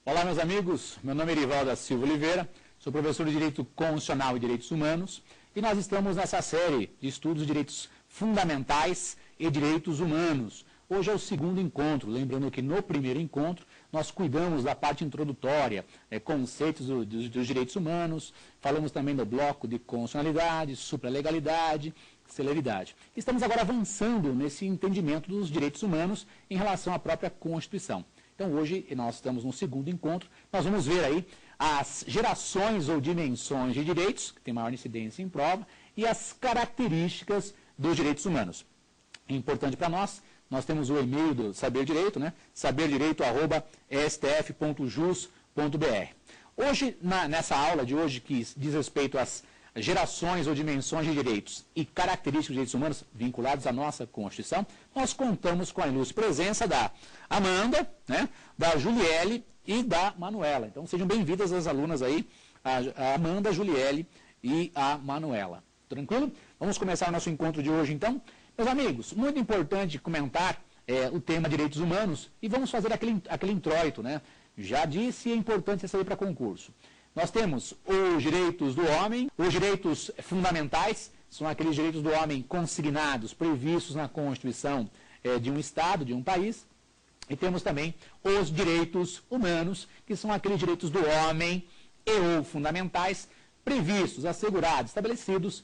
Olá, meus amigos, meu nome é Erivaldo da Silva Oliveira, sou professor de Direito Constitucional e Direitos Humanos e nós estamos nessa série de estudos de direitos fundamentais e direitos humanos. Hoje é o segundo encontro, lembrando que no primeiro encontro nós cuidamos da parte introdutória, conceitos dos direitos humanos, falamos também do bloco de constitucionalidade, supralegalidade, celeridade. Estamos agora avançando nesse entendimento dos direitos humanos em relação à própria Constituição. Então hoje nós estamos no segundo encontro, nós vamos ver aí as gerações ou dimensões de direitos, que tem maior incidência em prova, e as características dos direitos humanos. É importante para nós temos o e-mail do Saber Direito, né? saberdireito@stf.jus.br. Hoje, nessa aula de hoje, que diz respeito às gerações ou dimensões de direitos e características dos direitos humanos vinculados à nossa Constituição, nós contamos com a ilustre presença da Amanda, né, da Juliele e da Manuela. Então, sejam bem-vindas as alunas aí, a Amanda, a Juliele e a Manuela. Tranquilo? Vamos começar o nosso encontro de hoje, então. Meus amigos, muito importante comentar o tema direitos humanos e vamos fazer aquele introito, né? Já disse, é importante saber para concurso. Nós temos os direitos do homem, os direitos fundamentais, são aqueles direitos do homem consignados, previstos na Constituição de um Estado, de um país, e temos também os direitos humanos, que são aqueles direitos do homem e ou fundamentais, previstos, assegurados, estabelecidos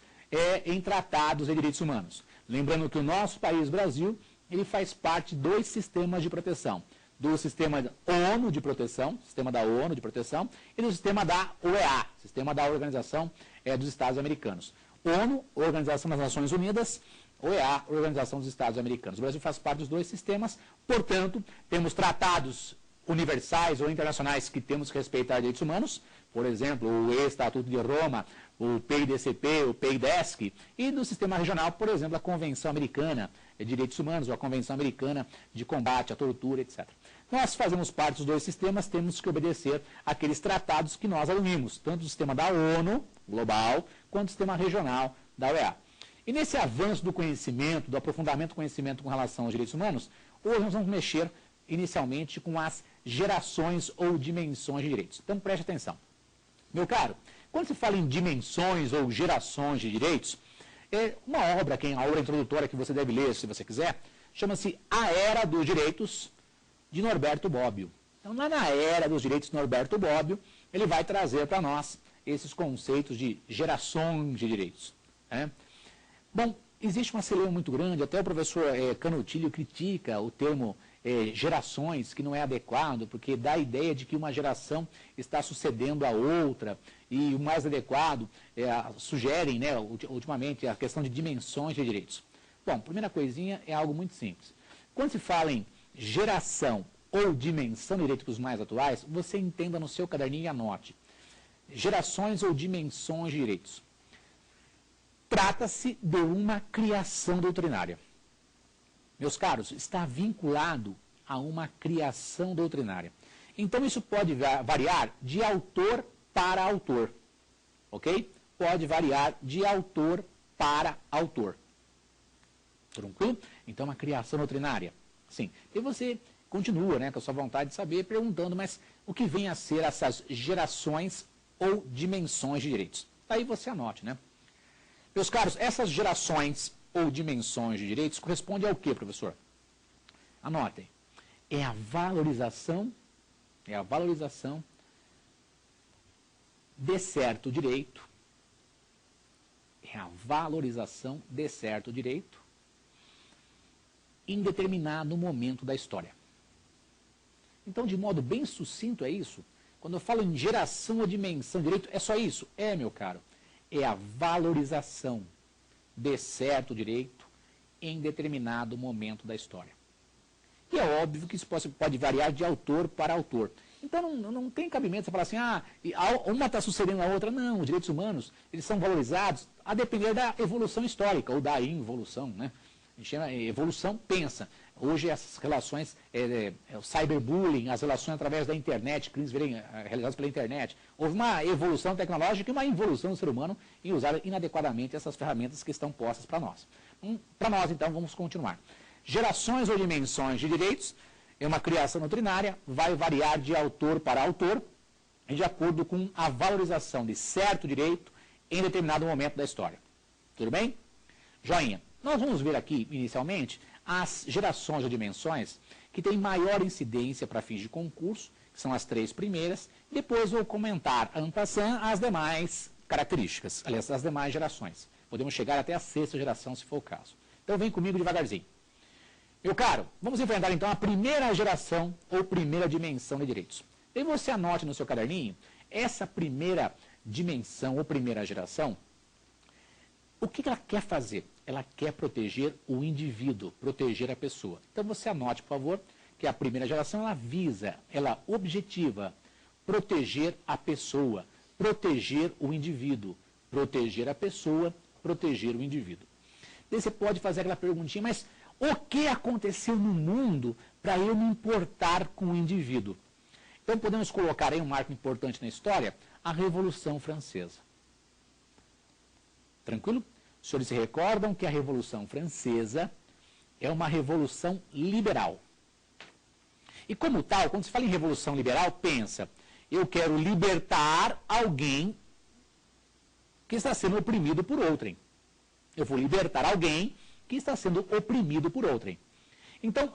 em tratados de direitos humanos. Lembrando que o nosso país, Brasil, ele faz parte dos sistemas de proteção. Do sistema ONU de proteção, sistema da ONU de proteção, e do sistema da OEA, sistema da Organização dos Estados Americanos. ONU, Organização das Nações Unidas, OEA, Organização dos Estados Americanos. O Brasil faz parte dos dois sistemas, portanto, temos tratados universais ou internacionais que temos que respeitar direitos humanos, por exemplo, o Estatuto de Roma, o PIDCP, o PIDESC, e do sistema regional, por exemplo, a Convenção Americana de Direitos Humanos, ou a Convenção Americana de Combate à Tortura, etc. Nós fazemos parte dos dois sistemas, temos que obedecer àqueles tratados que nós alunimos, tanto do sistema da ONU, global, quanto do sistema regional da OEA. E nesse avanço do conhecimento, do aprofundamento do conhecimento com relação aos direitos humanos, hoje nós vamos mexer inicialmente com as gerações ou dimensões de direitos. Então preste atenção. Meu caro, quando se fala em dimensões ou gerações de direitos, uma obra, a obra introdutória que você deve ler, se você quiser, chama-se A Era dos Direitos, de Norberto Bobbio. Então, lá na Era dos Direitos de Norberto Bobbio, ele vai trazer para nós esses conceitos de gerações de direitos. Bom, existe uma celeuma muito grande, até o professor Canutilho critica o termo gerações, que não é adequado, porque dá a ideia de que uma geração está sucedendo a outra, e o mais adequado, sugerem, né, ultimamente, a questão de dimensões de direitos. Bom, primeira coisinha é algo muito simples. Quando se fala em geração ou dimensão de direitos mais atuais, você entenda no seu caderninho e anote. Gerações ou dimensões de direitos. Trata-se de uma criação doutrinária. Meus caros, está vinculado a uma criação doutrinária. Então, isso pode variar de autor para autor. Ok? Pode variar de autor para autor. Tranquilo? Então, uma criação doutrinária. Sim. E você continua, né, com a sua vontade de saber, perguntando, mas o que vem a ser essas gerações ou dimensões de direitos? Daí você anote, né? Meus caros, essas gerações ou dimensões de direitos correspondem ao quê, professor? Anotem. É a valorização de certo direito, em determinado momento da história. Então, de modo bem sucinto, é isso. Quando eu falo em geração ou dimensão de direito, é só isso? É, meu caro. É a valorização de certo direito em determinado momento da história. E é óbvio que isso pode variar de autor para autor. Então, não tem cabimento você falar assim, uma está sucedendo a outra. Não, os direitos humanos, eles são valorizados a depender da evolução histórica, ou da involução, né? A gente chama evolução, pensa. Hoje essas relações, o cyberbullying, as relações através da internet, crimes realizados pela internet. Houve uma evolução tecnológica e uma involução do ser humano em usar inadequadamente essas ferramentas que estão postas para nós. Para nós, então, vamos continuar. Gerações ou dimensões de direitos é uma criação doutrinária, vai variar de autor para autor, de acordo com a valorização de certo direito em determinado momento da história. Tudo bem? Joinha. Nós vamos ver aqui, inicialmente, as gerações ou dimensões que têm maior incidência para fins de concurso, que são as 3 primeiras. Depois vou comentar, en passant, as demais características, aliás, as demais gerações. Podemos chegar até a 6ª geração, se for o caso. Então, vem comigo devagarzinho. Meu caro, vamos enfrentar, então, a primeira geração ou primeira dimensão de direitos. E você anote no seu caderninho, essa primeira dimensão ou primeira geração, o que ela quer fazer? Ela quer proteger o indivíduo, proteger a pessoa. Então você anote, por favor, que a primeira geração ela visa, ela objetiva proteger a pessoa, proteger o indivíduo, proteger a pessoa, proteger o indivíduo. Daí você pode fazer aquela perguntinha, mas o que aconteceu no mundo para eu me importar com o indivíduo? Então podemos colocar aí um marco importante na história, a Revolução Francesa. Tranquilo? Os senhores se recordam que a Revolução Francesa é uma revolução liberal. E como tal, quando se fala em revolução liberal, pensa, eu quero libertar alguém que está sendo oprimido por outrem. Eu vou libertar alguém que está sendo oprimido por outrem. Então,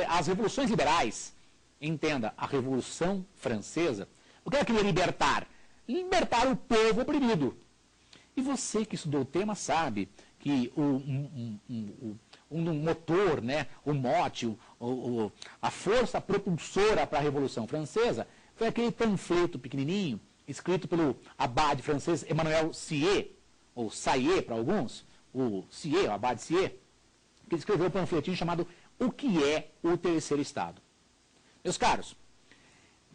as revoluções liberais, entenda, a Revolução Francesa, o que ela queria libertar? Libertar o povo oprimido. E você que estudou o tema sabe que um motor, né, o mote, a força propulsora para a Revolução Francesa foi aquele panfleto pequenininho, escrito pelo abade francês Emmanuel Sieyès, ou Sieyès para alguns, o Sieyès, o abade Sieyès, que escreveu um panfletinho chamado O que é o Terceiro Estado? Meus caros,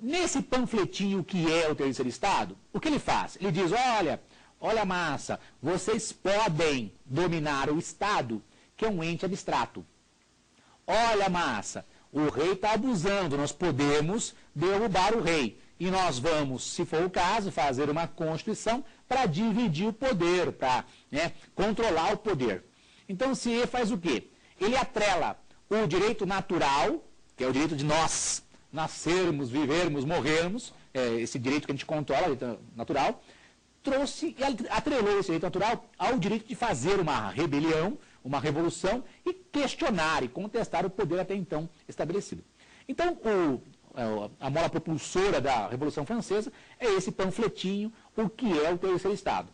nesse panfletinho O que é o Terceiro Estado, o que ele faz? Ele diz, olha massa, vocês podem dominar o Estado, que é um ente abstrato. Olha massa, o rei está abusando, nós podemos derrubar o rei. E nós vamos, se for o caso, fazer uma Constituição para dividir o poder, para controlar o poder. Então o CIE faz o quê? Ele atrela o direito natural, que é o direito de nós nascermos, vivermos, morrermos, esse direito que a gente controla, o direito natural, trouxe e atrelou esse direito natural ao direito de fazer uma rebelião, uma revolução e questionar e contestar o poder até então estabelecido. Então, a mola propulsora da Revolução Francesa é esse panfletinho, o que é o Terceiro Estado.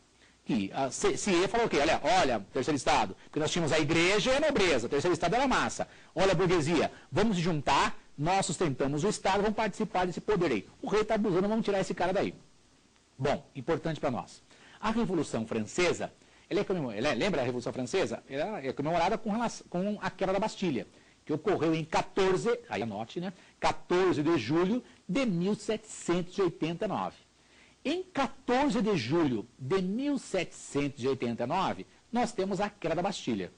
Que a CIE falou o quê? Olha, Terceiro Estado, porque nós tínhamos a igreja e a nobreza, o Terceiro Estado era a massa. Olha a burguesia, vamos se juntar, nós sustentamos o Estado, vamos participar desse poder aí. O rei está abusando, vamos tirar esse cara daí. Bom, importante para nós. A Revolução Francesa, lembra a Revolução Francesa? Ela é comemorada com a queda da Bastilha, que ocorreu em 14 de julho de 1789. Em 14 de julho de 1789, nós temos a queda da Bastilha.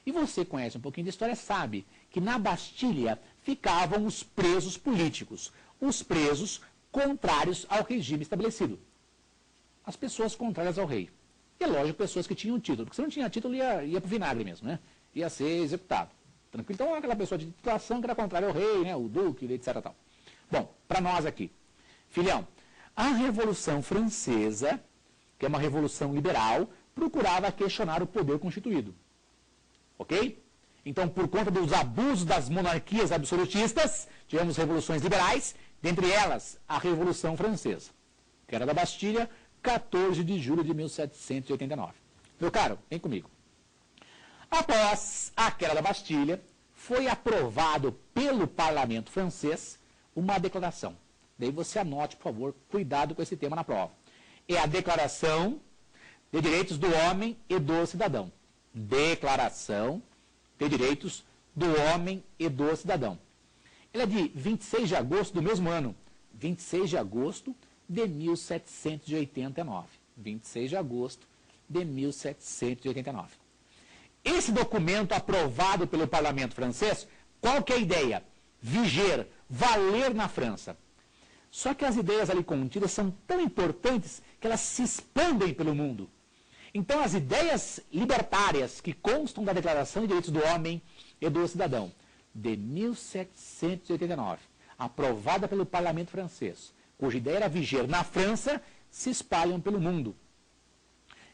E você conhece um pouquinho de história, sabe que na Bastilha ficavam os presos políticos, os presos contrários ao regime estabelecido. As pessoas contrárias ao rei. E é lógico, pessoas que tinham título, porque se não tinha título ia para o vinagre mesmo, né? Ia ser executado. Tranquilo? Então, aquela pessoa de titulação que era contrária ao rei, né? O duque, etc. Tal. Bom, para nós aqui, filhão, a Revolução Francesa, que é uma revolução liberal, procurava questionar o poder constituído. Ok? Então, por conta dos abusos das monarquias absolutistas, tivemos revoluções liberais, dentre elas a Revolução Francesa, que era da Bastilha, 14 de julho de 1789. Meu caro, vem comigo. Após a queda da Bastilha, foi aprovado pelo parlamento francês uma declaração. Daí você anote, por favor, cuidado com esse tema na prova. É a Declaração de Direitos do Homem e do Cidadão. Declaração de Direitos do Homem e do Cidadão. Ela é de 26 de agosto do mesmo ano. 26 de agosto de 1789. 26 de agosto de 1789. Esse documento aprovado pelo parlamento francês, qual que é a ideia? Viger, valer na França. Só que as ideias ali contidas são tão importantes que elas se expandem pelo mundo. Então as ideias libertárias que constam da Declaração de Direitos do Homem e do Cidadão de 1789, aprovada pelo parlamento francês, cuja ideia era viger na França, se espalham pelo mundo.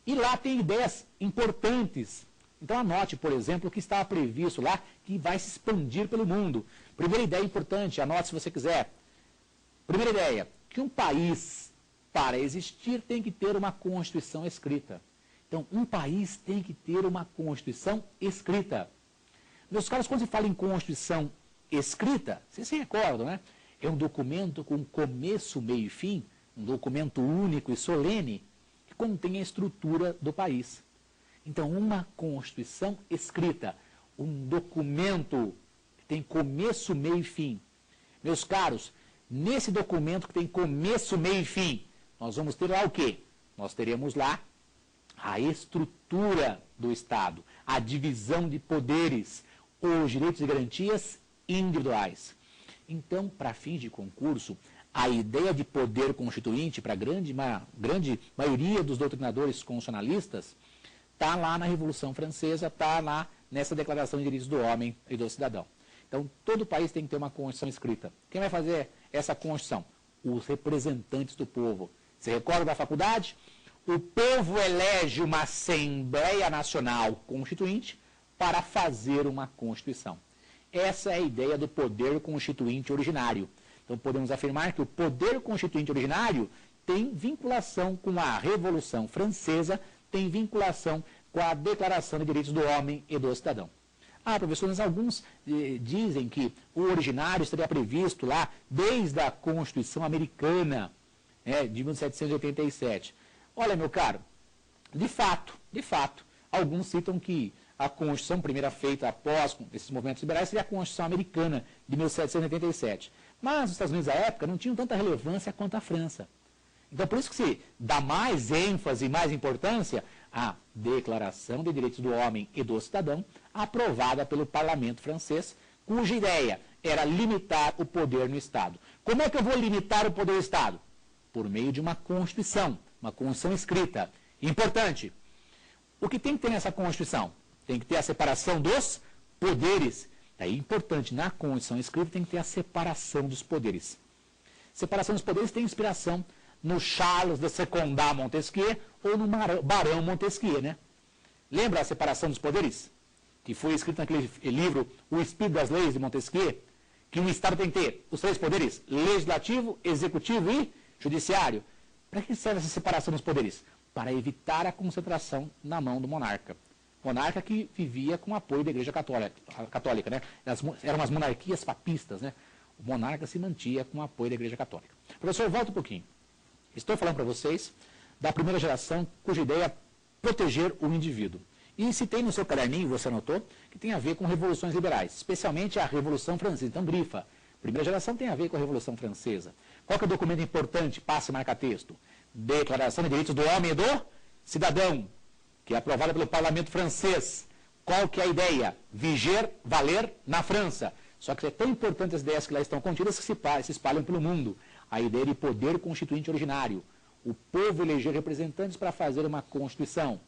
E lá tem ideias importantes. Então anote, por exemplo, o que estava previsto lá, que vai se expandir pelo mundo. Primeira ideia importante, anote se você quiser. Primeira ideia, que um país, para existir, tem que ter uma Constituição escrita. Então, um país tem que ter uma Constituição escrita. Meus caros, quando se fala em Constituição escrita, vocês se recordam, né? É um documento com começo, meio e fim, um documento único e solene, que contém a estrutura do país. Então, uma Constituição escrita, um documento que tem começo, meio e fim. Meus caros, nesse documento que tem começo, meio e fim, nós vamos ter lá o quê? Nós teremos lá a estrutura do Estado, a divisão de poderes, os direitos e garantias individuais. Então, para fins de concurso, a ideia de poder constituinte, para a grande maioria dos doutrinadores constitucionalistas, está lá na Revolução Francesa, está lá nessa Declaração de Direitos do Homem e do Cidadão. Então, todo país tem que ter uma Constituição escrita. Quem vai fazer essa Constituição? Os representantes do povo. Você recorda da faculdade? O povo elege uma Assembleia Nacional Constituinte para fazer uma Constituição. Essa é a ideia do poder constituinte originário. Então, podemos afirmar que o poder constituinte originário tem vinculação com a Revolução Francesa, tem vinculação com a Declaração de Direitos do Homem e do Cidadão. Professores, alguns dizem que o originário estaria previsto lá desde a Constituição Americana, de 1787. Olha, meu caro, de fato, alguns citam que a Constituição primeira feita após esses movimentos liberais seria a Constituição Americana de 1787. Mas os Estados Unidos, à época, não tinham tanta relevância quanto a França. Então, por isso que se dá mais ênfase e mais importância à Declaração de Direitos do Homem e do Cidadão, aprovada pelo parlamento francês, cuja ideia era limitar o poder no Estado. Como é que eu vou limitar o poder do Estado? Por meio de uma Constituição escrita. Importante. O que tem que ter nessa Constituição? Tem que ter a separação dos poderes. Daí, importante, na Constituição escrita tem que ter a separação dos poderes. Separação dos poderes tem inspiração no Charles de Secondat Montesquieu ou no Barão Montesquieu, né? Lembra a separação dos poderes? Que foi escrito naquele livro O Espírito das Leis de Montesquieu, que um Estado tem que ter os três poderes, legislativo, executivo e judiciário. Para que serve essa separação dos poderes? Para evitar a concentração na mão do monarca. Monarca que vivia com o apoio da Igreja Católica, né? Eram as monarquias papistas, né? O monarca se mantinha com o apoio da Igreja Católica. Professor, volta um pouquinho. Estou falando para vocês da primeira geração, cuja ideia é proteger o indivíduo. E citei no seu caderninho, você anotou, que tem a ver com revoluções liberais, especialmente a Revolução Francesa. Então, grifa. Primeira geração tem a ver com a Revolução Francesa. Qual que é o documento importante? Passe e marca texto. Declaração de Direitos do Homem e do Cidadão, que é aprovada pelo parlamento francês. Qual que é a ideia? Viger, valer na França. Só que é tão importante as ideias que lá estão contidas que se espalham pelo mundo. A ideia de poder constituinte originário. O povo eleger representantes para fazer uma Constituição.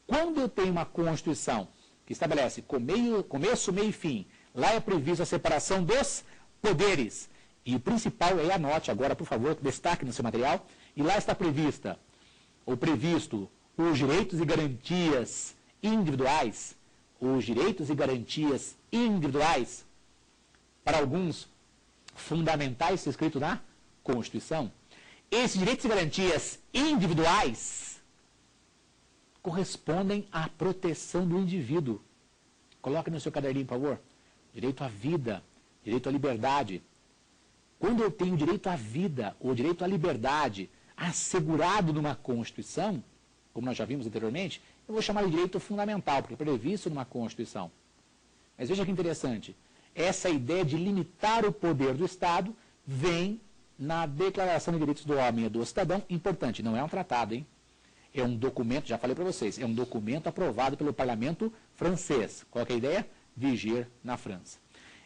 Quando eu tenho uma Constituição que estabelece começo, meio e fim, lá é prevista a separação dos poderes. E o principal é, anote agora, por favor, destaque no seu material, e lá está previsto os direitos e garantias individuais, para alguns fundamentais, escrito na Constituição. Esses direitos e garantias individuais correspondem à proteção do indivíduo. Coloque no seu caderninho, por favor. Direito à vida, direito à liberdade. Quando eu tenho direito à vida ou direito à liberdade assegurado numa Constituição, como nós já vimos anteriormente, eu vou chamar de direito fundamental, porque é previsto numa Constituição. Mas veja que interessante, essa ideia de limitar o poder do Estado vem na Declaração de Direitos do Homem e do Cidadão. Importante, não é um tratado, hein? É um documento, já falei para vocês, é um documento aprovado pelo parlamento francês. Qual é a ideia? Viger na França.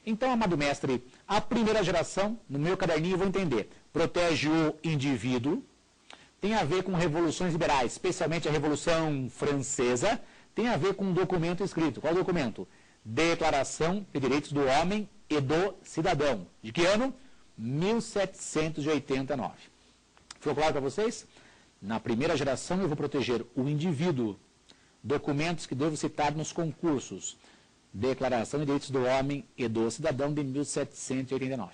Então, amado mestre, a primeira geração, no meu caderninho eu vou entender, protege o indivíduo, tem a ver com revoluções liberais, especialmente a Revolução Francesa, tem a ver com um documento escrito. Qual documento? Declaração de Direitos do Homem e do Cidadão. De que ano? 1789. Ficou claro para vocês? Na primeira geração eu vou proteger o indivíduo. Documentos que devo citar nos concursos. Declaração de Direitos do Homem e do Cidadão de 1789.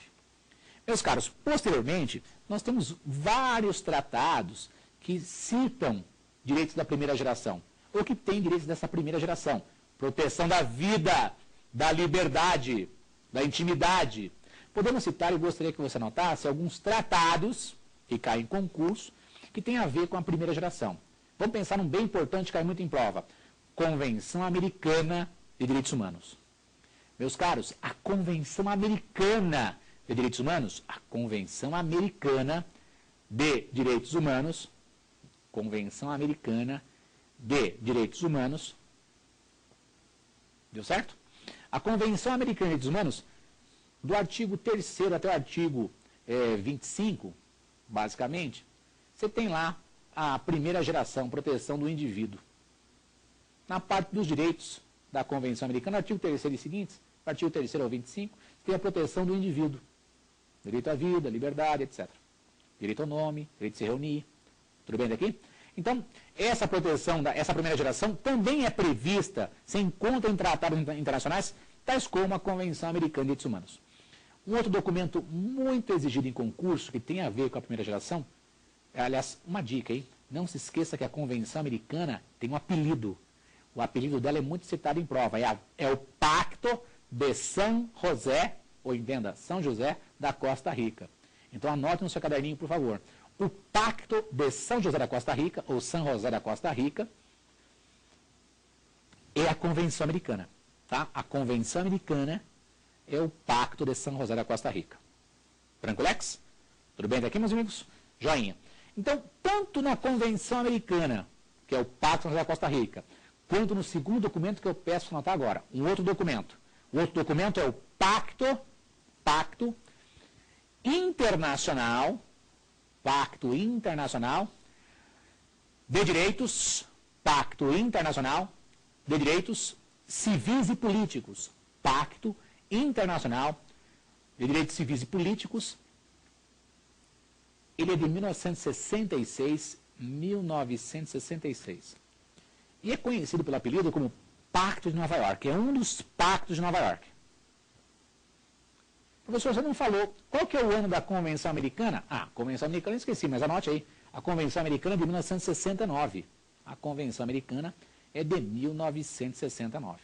Meus caros, posteriormente, nós temos vários tratados que citam direitos da primeira geração, ou que têm direitos dessa primeira geração. Proteção da vida, da liberdade, da intimidade. Podemos citar, e gostaria que você anotasse, alguns tratados que caem em concurso, que têm a ver com a primeira geração. Vamos pensar num bem importante que cai muito em prova. Convenção Americana de Direitos Humanos. Meus caros, a Convenção Americana de Direitos Humanos, a Convenção Americana de Direitos Humanos, Convenção Americana de Direitos Humanos, deu certo? A Convenção Americana de Direitos Humanos, do artigo 3º até o artigo 25, basicamente, você tem lá a primeira geração, proteção do indivíduo. Na parte dos direitos da Convenção Americana, artigo 3º e seguintes, artigo 3º ao 25, tem a proteção do indivíduo. Direito à vida, liberdade, etc. Direito ao nome, direito de se reunir. Tudo bem daqui? Então, essa proteção dessa primeira geração também é prevista, se encontra em tratados internacionais, tais como a Convenção Americana de Direitos Humanos. Um outro documento muito exigido em concurso, que tem a ver com a primeira geração, aliás, uma dica, hein? Não se esqueça que a Convenção Americana tem um apelido. O apelido dela é muito citado em prova. É o Pacto de São José, ou entenda, São José da Costa Rica. Então anote no seu caderninho, por favor. O Pacto de São José da Costa Rica, ou São José da Costa Rica, é a Convenção Americana. Tá? A Convenção Americana é o Pacto de São José da Costa Rica. Tranquilex? Tudo bem daqui, meus amigos? Joinha. Então, tanto na Convenção Americana, que é o Pacto de São José da Costa Rica, quanto no segundo documento que eu peço para anotar agora, um outro documento. O outro documento é o Pacto Internacional de Direitos, Pacto Internacional de Direitos Civis e Políticos, Pacto Internacional de Direitos Civis e Políticos. Ele é de 1966. E é conhecido pelo apelido como Pacto de Nova York. É um dos pactos de Nova York. Professor, você não falou qual que é o ano da Convenção Americana? Ah, Convenção Americana eu esqueci, mas anote aí. A Convenção Americana é de 1969. A Convenção Americana é de 1969.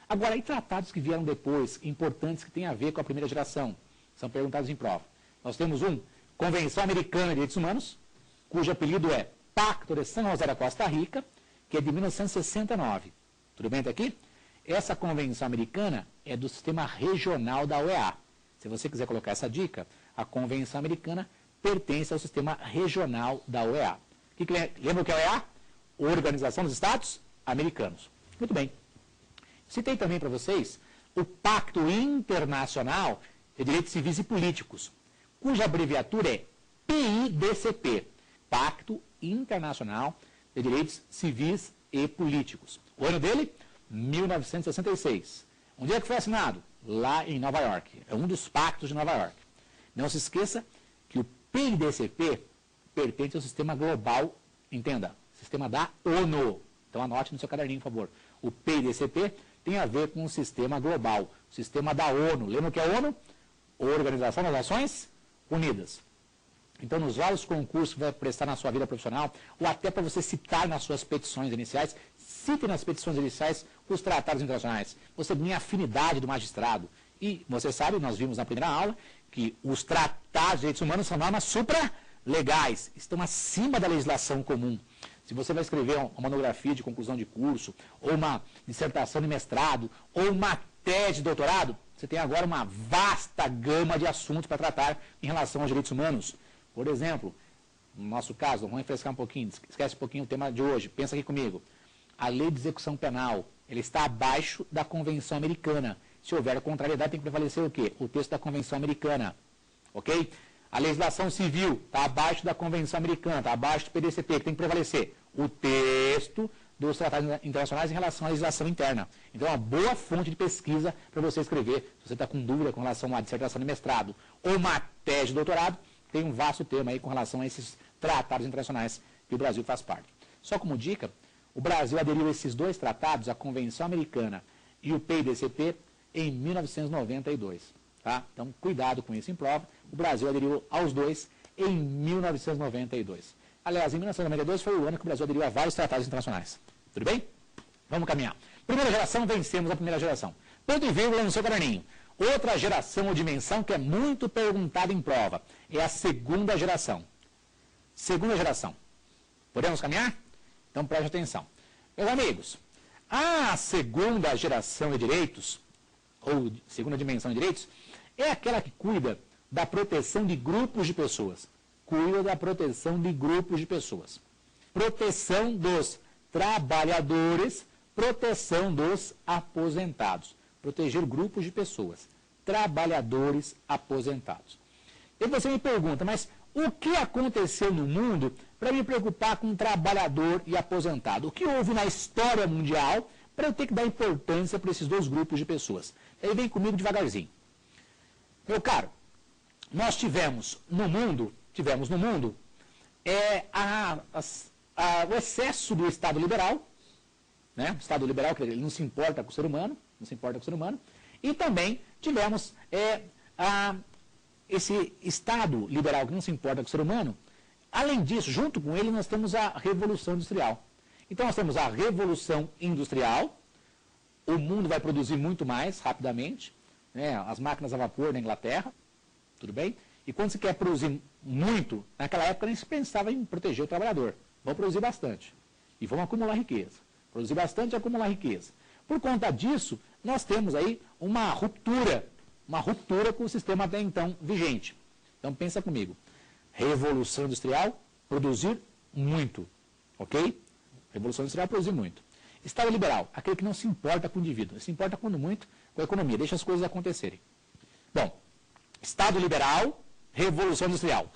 Agora, e tratados que vieram depois, importantes, que têm a ver com a primeira geração? São perguntados em prova. Nós temos Convenção Americana de Direitos Humanos, cujo apelido é Pacto de São José da Costa Rica, que é de 1969. Tudo bem até aqui? Essa convenção americana é do sistema regional da OEA. Se você quiser colocar essa dica, a convenção americana pertence ao sistema regional da OEA. Lembra o que é a OEA? Organização dos Estados Americanos. Muito bem. Citei também para vocês o Pacto Internacional de Direitos Civis e Políticos, cuja abreviatura é PIDCP, Pacto Internacional de Direitos Civis e Políticos. O ano dele? 1966. Onde é que foi assinado? Lá em Nova York. É um dos pactos de Nova York. Não se esqueça que o PIDCP pertence ao sistema global, entenda, sistema da ONU. Então anote no seu caderninho, por favor. O PIDCP tem a ver com o sistema global, o sistema da ONU. Lembra o que é a ONU? Organização das Nações Unidas. Então, nos vários concursos que vai prestar na sua vida profissional, ou até para você citar nas suas petições iniciais, cite nas petições iniciais os tratados internacionais. Você tem a afinidade do magistrado. E você sabe, nós vimos na primeira aula, que os tratados de direitos humanos são normas supralegais, estão acima da legislação comum. Se você vai escrever uma monografia de conclusão de curso, ou uma dissertação de mestrado, ou uma tese de doutorado, você tem agora uma vasta gama de assuntos para tratar em relação aos direitos humanos. Por exemplo, no nosso caso, vamos refrescar um pouquinho, esquece um pouquinho o tema de hoje, pensa aqui comigo. A lei de execução penal, ele está abaixo da Convenção Americana. Se houver contrariedade, tem que prevalecer o quê? O texto da Convenção Americana. Ok? A legislação civil está abaixo da Convenção Americana, está abaixo do PDCP, que tem que prevalecer o texto dos tratados internacionais em relação à legislação interna. Então, é uma boa fonte de pesquisa para você escrever. Se você está com dúvida com relação a uma dissertação de mestrado ou uma tese de doutorado, tem um vasto tema aí com relação a esses tratados internacionais que o Brasil faz parte. Só como dica, o Brasil aderiu a esses dois tratados, a Convenção Americana e o PIDCT, em 1992. Tá? Então, cuidado com isso em prova. O Brasil aderiu aos dois em 1992. Aliás, em 1992 foi o ano que o Brasil aderiu a vários tratados internacionais. Tudo bem? Vamos caminhar. Primeira geração, vencemos a primeira geração. Ponto e vírgula no seu caderninho. Outra geração ou dimensão que é muito perguntada em prova é a segunda geração. Segunda geração. Podemos caminhar? Então preste atenção. Meus amigos, a segunda geração de direitos, ou segunda dimensão de direitos, é aquela que cuida da proteção de grupos de pessoas. Cuida da proteção de grupos de pessoas. Proteção dos trabalhadores, proteção dos aposentados. Proteger grupos de pessoas. Trabalhadores aposentados. E você me pergunta, mas o que aconteceu no mundo para me preocupar com trabalhador e aposentado? O que houve na história mundial para eu ter que dar importância para esses dois grupos de pessoas? Aí vem comigo devagarzinho. Meu caro, nós tivemos no mundo o excesso do Estado liberal, né? O Estado liberal, que ele não se importa com o ser humano, e também tivemos esse Estado liberal que não se importa com o ser humano. Além disso, junto com ele, nós temos a Revolução Industrial. Então, nós temos a Revolução Industrial, o mundo vai produzir muito mais rapidamente, né? As máquinas a vapor na Inglaterra, tudo bem? E quando se quer produzir muito, naquela época nem se pensava em proteger o trabalhador. Vamos produzir bastante e vamos acumular riqueza. Produzir bastante e acumular riqueza. Por conta disso, nós temos aí uma ruptura com o sistema até então vigente. Então, pensa comigo. Revolução Industrial, produzir muito, ok? Revolução Industrial, produzir muito. Estado liberal, aquele que não se importa com o indivíduo, se importa quando muito com a economia, deixa as coisas acontecerem. Bom, Estado liberal, Revolução Industrial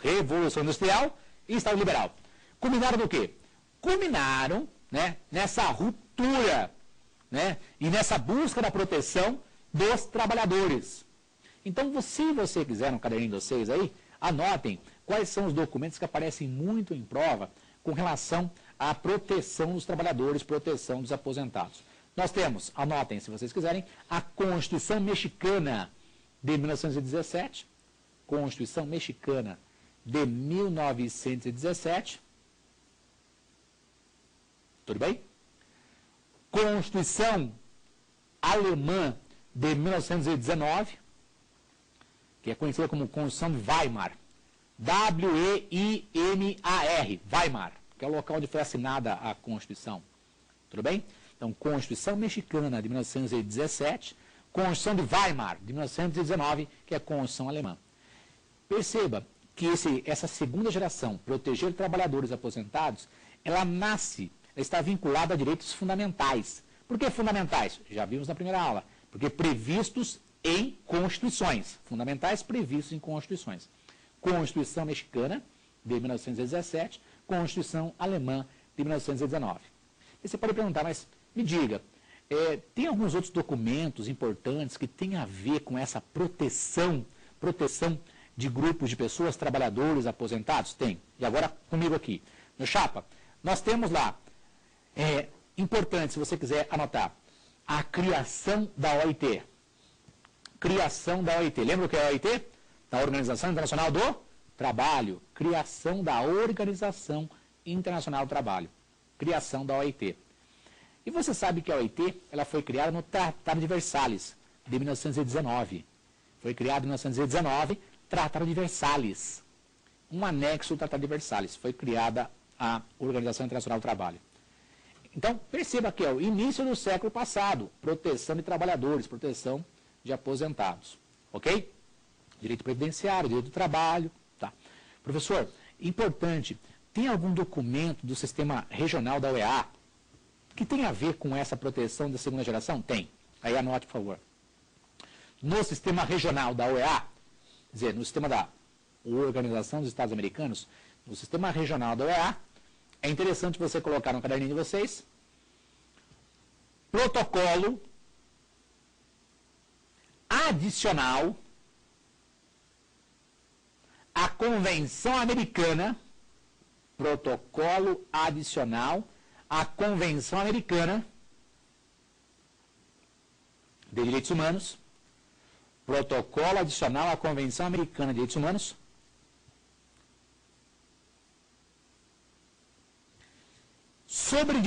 e Estado liberal. Culminaram no quê? Culminaram, né, nessa ruptura, né, e nessa busca da proteção dos trabalhadores. Então, se você quiser no caderninho de vocês aí, anotem quais são os documentos que aparecem muito em prova com relação à proteção dos trabalhadores, proteção dos aposentados. Nós temos, anotem se vocês quiserem, a Constituição Mexicana de 1917, Constituição Mexicana de 1917, tudo bem? Constituição Alemã de 1919, que é conhecida como Constituição de Weimar, W-E-I-M-A-R, Weimar, que é o local onde foi assinada a Constituição, tudo bem? Então, Constituição Mexicana de 1917, Constituição de Weimar de 1919, que é a Constituição Alemã. Perceba que essa segunda geração, proteger trabalhadores aposentados, ela está vinculada a direitos fundamentais. Por que fundamentais? Já vimos na primeira aula. Porque previstos em constituições. Fundamentais previstos em constituições. Constituição Mexicana, de 1917, Constituição Alemã, de 1919. E você pode perguntar, mas me diga, tem alguns outros documentos importantes que têm a ver com essa proteção de grupos de pessoas, trabalhadores, aposentados? Tem. E agora comigo aqui. No Chapa, nós temos lá, importante, se você quiser anotar, a criação da OIT. Criação da OIT. Lembra o que é a OIT? Da Organização Internacional do Trabalho. Criação da Organização Internacional do Trabalho. Criação da OIT. E você sabe que a OIT ela foi criada no Tratado de Versalhes, de 1919. Foi criado em 1919, Tratado de Versalhes. Um anexo do Tratado de Versalhes. Foi criada a Organização Internacional do Trabalho. Então, perceba que é o início do século passado, proteção de trabalhadores, proteção de aposentados. Ok? Direito previdenciário, direito do trabalho. Tá. Professor, importante, tem algum documento do sistema regional da OEA que tem a ver com essa proteção da segunda geração? Tem. Aí anote, por favor. No sistema regional da OEA, quer dizer, no sistema da Organização dos Estados Americanos, no sistema regional da OEA, é interessante você colocar no caderninho de vocês protocolo adicional à Convenção Americana, protocolo adicional à Convenção Americana de Direitos Humanos, protocolo adicional à Convenção Americana de Direitos Humanos, sobre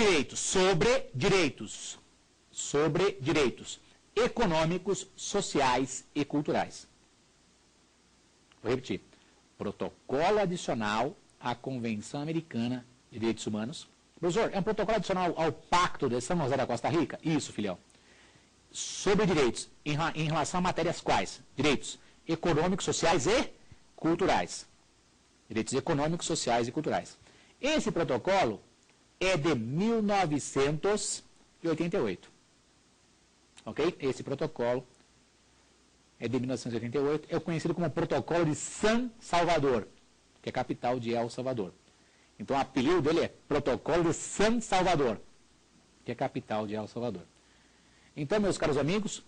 direitos econômicos, sociais e culturais. Vou repetir. Protocolo adicional à Convenção Americana de Direitos Humanos. Professor, é um protocolo adicional ao Pacto de São José da Costa Rica? Isso, filhão. Sobre direitos, em relação a matérias quais? Direitos econômicos, sociais e culturais. Direitos econômicos, sociais e culturais. Esse protocolo é de 1988. Ok? Esse protocolo é de 1988, é conhecido como Protocolo de San Salvador, que é a capital de El Salvador. Então, o apelido dele é Protocolo de San Salvador, que é a capital de El Salvador. Então, meus caros amigos,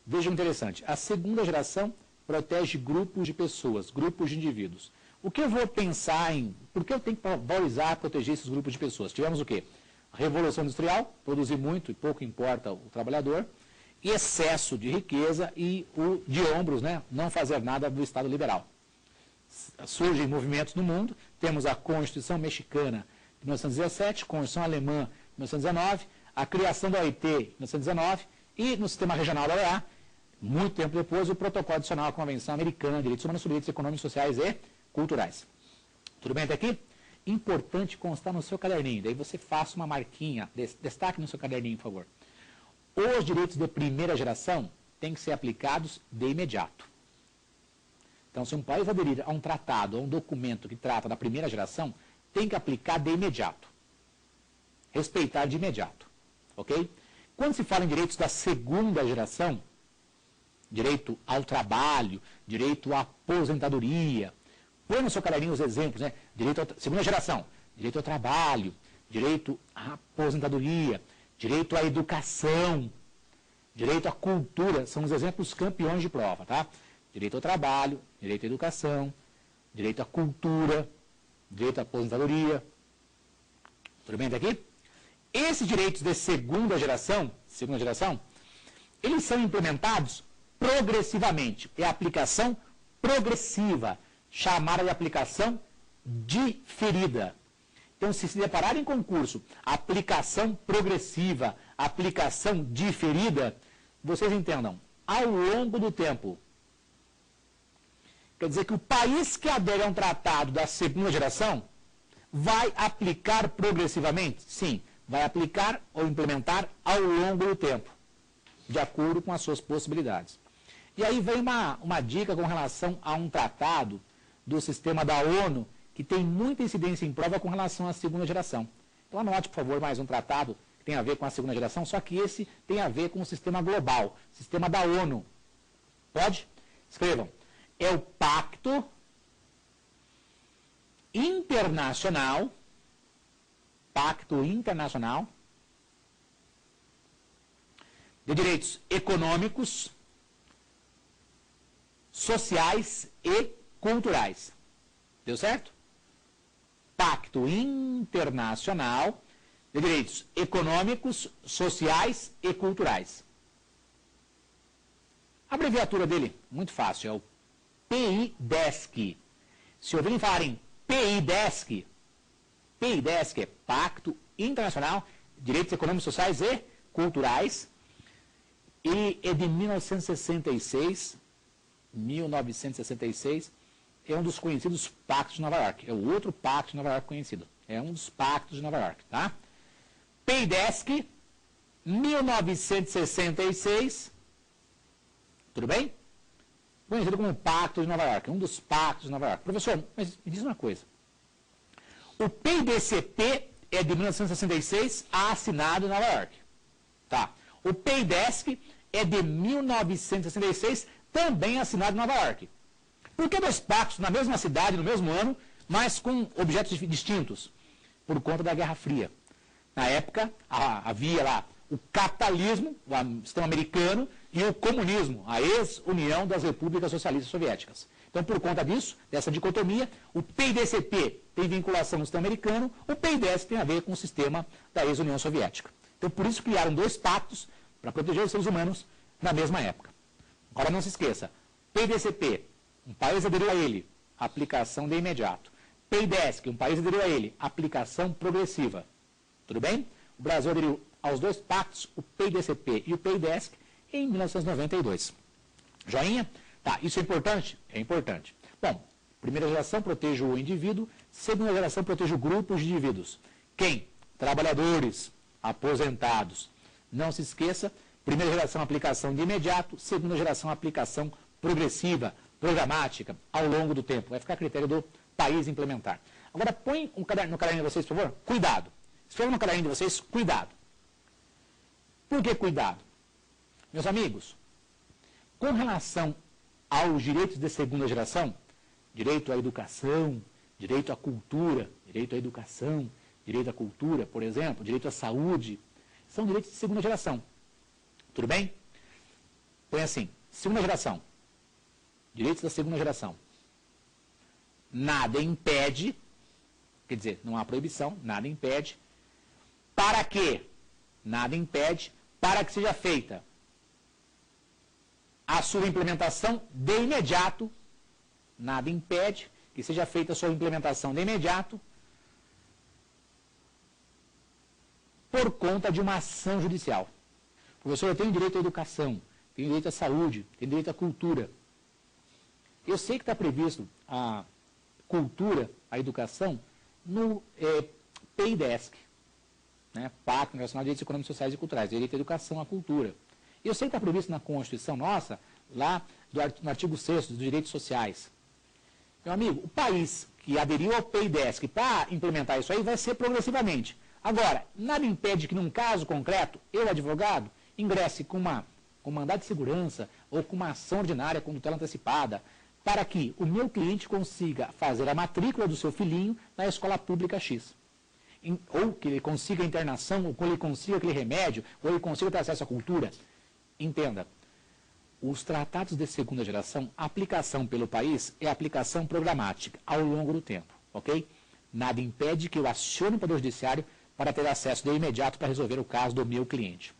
vejam interessante, a segunda geração protege grupos de pessoas, grupos de indivíduos. O que eu vou pensar em, por que eu tenho que valorizar, proteger esses grupos de pessoas? Tivemos o quê? A Revolução Industrial, produzir muito e pouco importa o trabalhador, e excesso de riqueza e o de ombros, né, não fazer nada do Estado liberal. Surgem movimentos no mundo, temos a Constituição Mexicana de 1917, Constituição Alemã de 1919, a criação da OIT em 1919 e no sistema regional da OEA, muito tempo depois, o Protocolo Adicional à Convenção Americana de Direitos Humanos sobre Direitos Econômicos, Sociais e Culturais. Tudo bem até aqui? Importante constar no seu caderninho, daí você faça uma marquinha, destaque no seu caderninho, por favor. Os direitos de primeira geração têm que ser aplicados de imediato. Então, se um país aderir a um tratado, a um documento que trata da primeira geração, tem que aplicar de imediato. Respeitar de imediato. Ok? Quando se fala em direitos da segunda geração, direito ao trabalho, direito à aposentadoria, põe no seu caderninho os exemplos, né? Direito à segunda geração, direito ao trabalho, direito à aposentadoria, direito à educação, direito à cultura, são os exemplos campeões de prova, tá? Direito ao trabalho, direito à educação, direito à cultura, direito à aposentadoria. Tudo bem até aqui? Esses direitos de segunda geração, eles são implementados progressivamente. É a aplicação progressiva, chamada de aplicação diferida. Então, se deparar em concurso, aplicação progressiva, aplicação diferida, vocês entendam, ao longo do tempo. Quer dizer que o país que adere a um tratado da segunda geração vai aplicar progressivamente? Sim, vai aplicar ou implementar ao longo do tempo, de acordo com as suas possibilidades. E aí vem uma dica com relação a um tratado do sistema da ONU, que tem muita incidência em prova com relação à segunda geração. Então anote, por favor, mais um tratado que tem a ver com a segunda geração, só que esse tem a ver com o sistema global, sistema da ONU. Pode? Escrevam. É o Pacto Internacional de Direitos Econômicos, Sociais e Culturais. Deu certo? Pacto Internacional de Direitos Econômicos, Sociais e Culturais. A abreviatura dele, muito fácil, é o PIDESC. Se ouvirem falarem PIDESC é Pacto Internacional de Direitos Econômicos, Sociais e Culturais, e é de 1966, é um dos conhecidos pactos de Nova York. É o outro pacto de Nova York conhecido. É um dos pactos de Nova York, tá? PIDESC, 1966, tudo bem? Conhecido como Pacto de Nova York, um dos pactos de Nova York. Professor, mas me diz uma coisa. O PIDCP é de 1966, assinado em Nova York. Tá. O PIDESC é de 1966, também assinado em Nova York. Por que dois pactos na mesma cidade, no mesmo ano, mas com objetos distintos? Por conta da Guerra Fria. Na época, havia lá o capitalismo, o sistema americano, e o comunismo, a ex-União das Repúblicas Socialistas Soviéticas. Então, por conta disso, dessa dicotomia, o PIDCP tem vinculação no sistema americano, o PIDESC tem a ver com o sistema da ex-União Soviética. Então, por isso criaram dois pactos para proteger os seres humanos na mesma época. Agora, não se esqueça, PIDCP, um país aderiu a ele, aplicação de imediato. PIDESC, um país aderiu a ele, aplicação progressiva. Tudo bem? O Brasil aderiu aos dois pactos, o PIDCP e o PIDESC, em 1992. Joinha? Tá, isso é importante? É importante. Bom, primeira geração protege o indivíduo, segunda geração protege grupos de indivíduos. Quem? Trabalhadores, aposentados. Não se esqueça, primeira geração aplicação de imediato, segunda geração aplicação progressiva, programática, ao longo do tempo. Vai ficar a critério do país implementar. Agora, põe no caderninho de vocês, por favor, cuidado. Escreva no caderninho de vocês, cuidado. Por que cuidado? Meus amigos, com relação aos direitos de segunda geração, direito à educação, direito à cultura, direito à educação, direito à cultura, por exemplo, direito à saúde, são direitos de segunda geração. Tudo bem? Põe assim, segunda geração, direitos da segunda geração. Nada impede, quer dizer, não há proibição, nada impede, para que? Nada impede para que seja feita a sua implementação de imediato, nada impede que seja feita a sua implementação de imediato por conta de uma ação judicial. Professor, eu tenho direito à educação, tenho direito à saúde, tenho direito à cultura. Eu sei que está previsto a cultura, a educação, no PIDESC, né? Pacto Nacional de Direitos Econômicos, Sociais e Culturais, direito à educação, à cultura. Eu sei que está previsto na Constituição nossa, lá no artigo 6º dos direitos sociais. Meu amigo, o país que aderiu ao PIDESC para implementar isso aí vai ser progressivamente. Agora, nada impede que num caso concreto, eu, advogado, ingresse com mandado de segurança ou com uma ação ordinária com tutela antecipada, para que o meu cliente consiga fazer a matrícula do seu filhinho na escola pública X. Ou que ele consiga a internação, ou que ele consiga aquele remédio, ou ele consiga ter acesso à cultura. Entenda, os tratados de segunda geração, a aplicação pelo país é aplicação programática ao longo do tempo, ok? Nada impede que eu acione o Poder Judiciário para ter acesso de imediato para resolver o caso do meu cliente.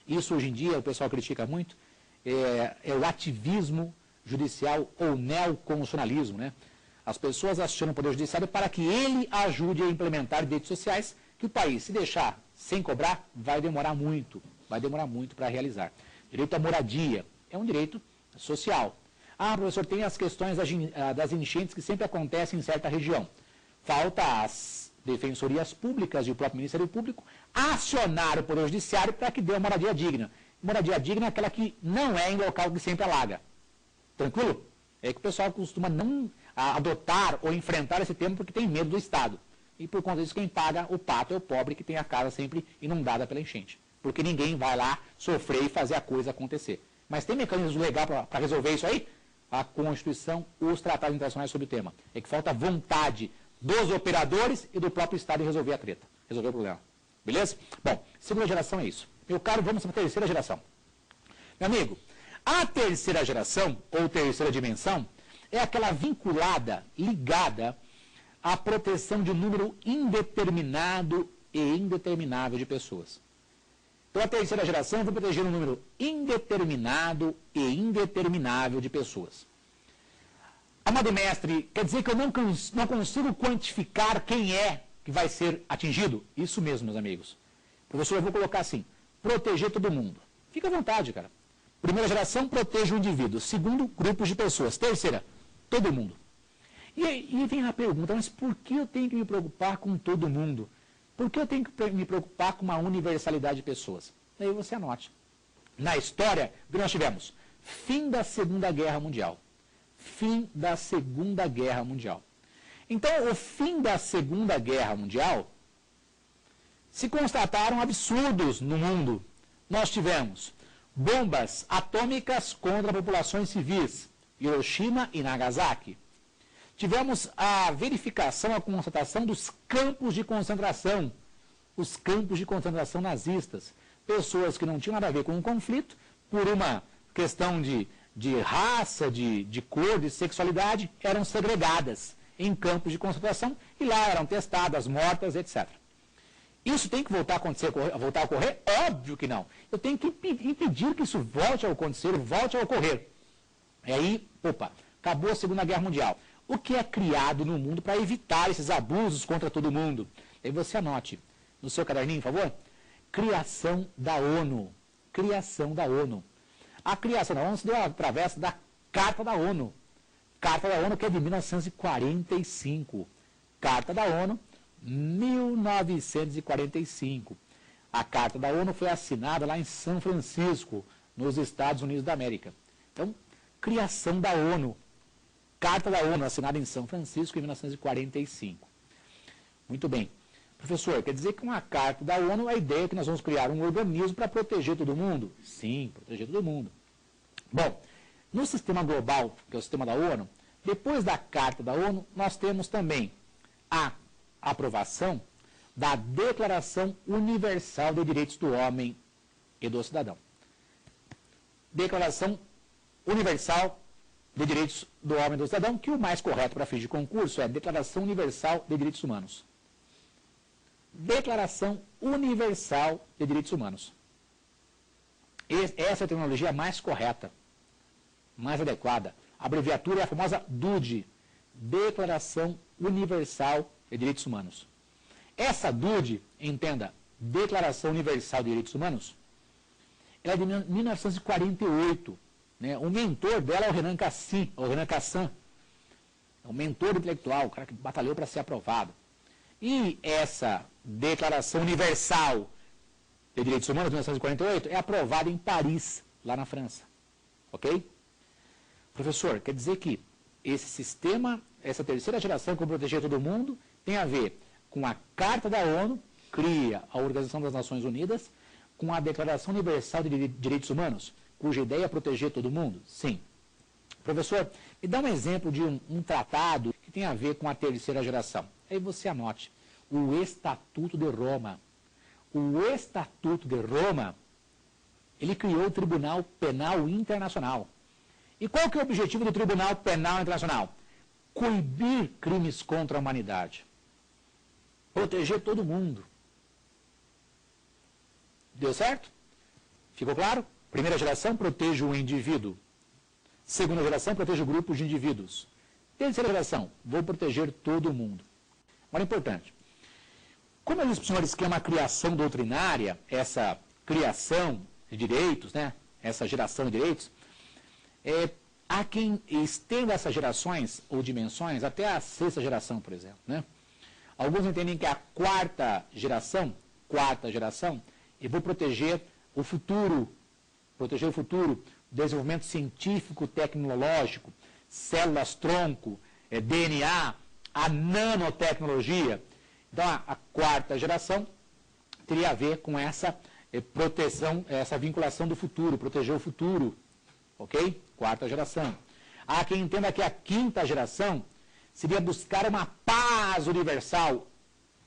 Isso hoje em dia, o pessoal critica muito, é o ativismo judicial ou neoconstitucionalismo, né? As pessoas acionam o Poder Judiciário para que ele ajude a implementar direitos sociais que o país, se deixar sem cobrar, vai demorar muito para realizar. Direito à moradia é um direito social. Ah, professor, tem as questões das enchentes que sempre acontecem em certa região. Falta as defensorias públicas e o próprio Ministério Público acionar o Poder Judiciário para que dê uma moradia digna. Moradia digna é aquela que não é em local que sempre alaga. Tranquilo? É que o pessoal costuma não adotar ou enfrentar esse tema porque tem medo do Estado. E por conta disso, quem paga o pato é o pobre que tem a casa sempre inundada pela enchente. Porque ninguém vai lá sofrer e fazer a coisa acontecer. Mas tem mecanismos legais para resolver isso aí? A Constituição, os tratados internacionais sobre o tema. É que falta vontade dos operadores e do próprio Estado em resolver a treta, resolver o problema. Beleza? Bom, segunda geração é isso. Meu caro, vamos para a terceira geração. Meu amigo, a terceira geração, ou terceira dimensão, é aquela vinculada, ligada à proteção de um número indeterminado e indeterminável de pessoas. Então, a terceira geração vai proteger um número indeterminado e indeterminável de pessoas. Amado mestre, quer dizer que eu não consigo quantificar quem é que vai ser atingido? Isso mesmo, meus amigos. Professor, eu vou colocar assim, proteger todo mundo. Fica à vontade, cara. Primeira geração, protege o indivíduo. Segundo, grupos de pessoas. Terceira, todo mundo. E vem a pergunta, mas por que eu tenho que me preocupar com todo mundo? Por que eu tenho que me preocupar com uma universalidade de pessoas? Daí você anote. Na história, o que nós tivemos? Fim da Segunda Guerra Mundial. Fim da Segunda Guerra Mundial. Então, o fim da Segunda Guerra Mundial, se constataram absurdos no mundo. Nós tivemos bombas atômicas contra populações civis, Hiroshima e Nagasaki. Tivemos a verificação, a constatação dos campos de concentração, os campos de concentração nazistas. pessoas que não tinham nada a ver com o conflito, por uma questão de raça, de cor, de sexualidade, eram segregadas em campos de concentração e lá eram testadas, mortas, etc. Isso tem que voltar a ocorrer? Óbvio que não. Eu tenho que impedir que isso volte a acontecer, volte a ocorrer. E aí, acabou a Segunda Guerra Mundial. O que é criado no mundo para evitar esses abusos contra todo mundo? Aí você anote no seu caderninho, por favor. Criação da ONU. Criação da ONU. A criação da ONU se deu através da Carta da ONU. Carta da ONU que é de 1945. Carta da ONU, 1945. A Carta da ONU foi assinada lá em São Francisco, nos Estados Unidos da América. Então, criação da ONU. Carta da ONU, assinada em São Francisco, em 1945. Muito bem. Professor, quer dizer que com a Carta da ONU, a ideia é que nós vamos criar um organismo para proteger todo mundo? Sim, proteger todo mundo. Bom, no sistema global, que é o sistema da ONU, depois da Carta da ONU, nós temos também a aprovação da Declaração Universal de Direitos do Homem e do Cidadão. Declaração Universal de Direitos do Homem e do Cidadão, que o mais correto para fins de concurso é Declaração Universal de Direitos Humanos. Declaração Universal de Direitos Humanos. Essa é a terminologia mais correta, mais adequada. A abreviatura é a famosa DUD, Declaração Universal de Direitos Humanos. Essa DUD, entenda, Declaração Universal de Direitos Humanos, ela é de 1948. Né? O mentor dela é o Renan Cassin, é um mentor intelectual, o cara que batalhou para ser aprovado. E essa Declaração Universal de Direitos Humanos, de 1948, é aprovada em Paris, lá na França. Ok? Professor, quer dizer que esse sistema, essa terceira geração que vai proteger todo mundo, tem a ver com a Carta da ONU, cria a Organização das Nações Unidas, com a Declaração Universal de Direitos Humanos, cuja ideia é proteger todo mundo? Sim. Professor, me dá um exemplo de um tratado que tem a ver com a terceira geração. Aí você anote, o Estatuto de Roma. O Estatuto de Roma, ele criou o Tribunal Penal Internacional. E qual que é o objetivo do Tribunal Penal Internacional? Coibir crimes contra a humanidade. Proteger todo mundo. Deu certo? Ficou claro? Primeira geração, protege o indivíduo. Segunda geração, protege grupos de indivíduos. Terceira geração, vou proteger todo mundo. Agora, importante. Como eu disse para os senhores que é uma criação doutrinária, essa criação de direitos, né? Essa geração de direitos, há quem estenda essas gerações ou dimensões até a sexta geração, por exemplo. Né? Alguns entendem que a quarta geração, eu vou proteger o futuro, desenvolvimento científico, tecnológico, células-tronco, DNA, a nanotecnologia. Então, a quarta geração teria a ver com essa proteção, essa vinculação do futuro, proteger o futuro. Ok? Quarta geração. Há quem entenda que a quinta geração seria buscar uma paz universal,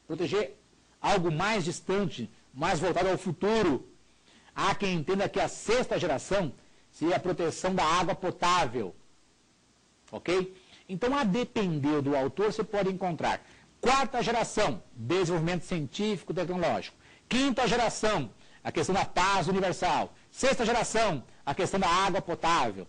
proteger algo mais distante, mais voltado ao futuro. Há quem entenda que a sexta geração seria a proteção da água potável. Ok? Então, a depender do autor, você pode encontrar quarta geração, desenvolvimento científico e tecnológico. Quinta geração, a questão da paz universal. Sexta geração, a questão da água potável.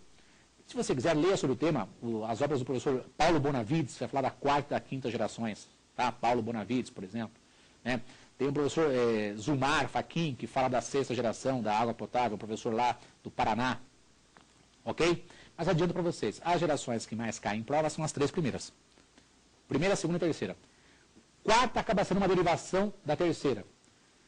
Se você quiser ler sobre o tema, as obras do professor Paulo Bonavides, vai falar da quarta e da quinta gerações. Tá? Paulo Bonavides, por exemplo. Né? Tem o professor Zumar Fachin, que fala da sexta geração da água potável, o professor lá do Paraná. Ok? Mas adianto para vocês, as gerações que mais caem em prova são as três primeiras. Primeira, segunda e terceira. Quarta acaba sendo uma derivação da terceira.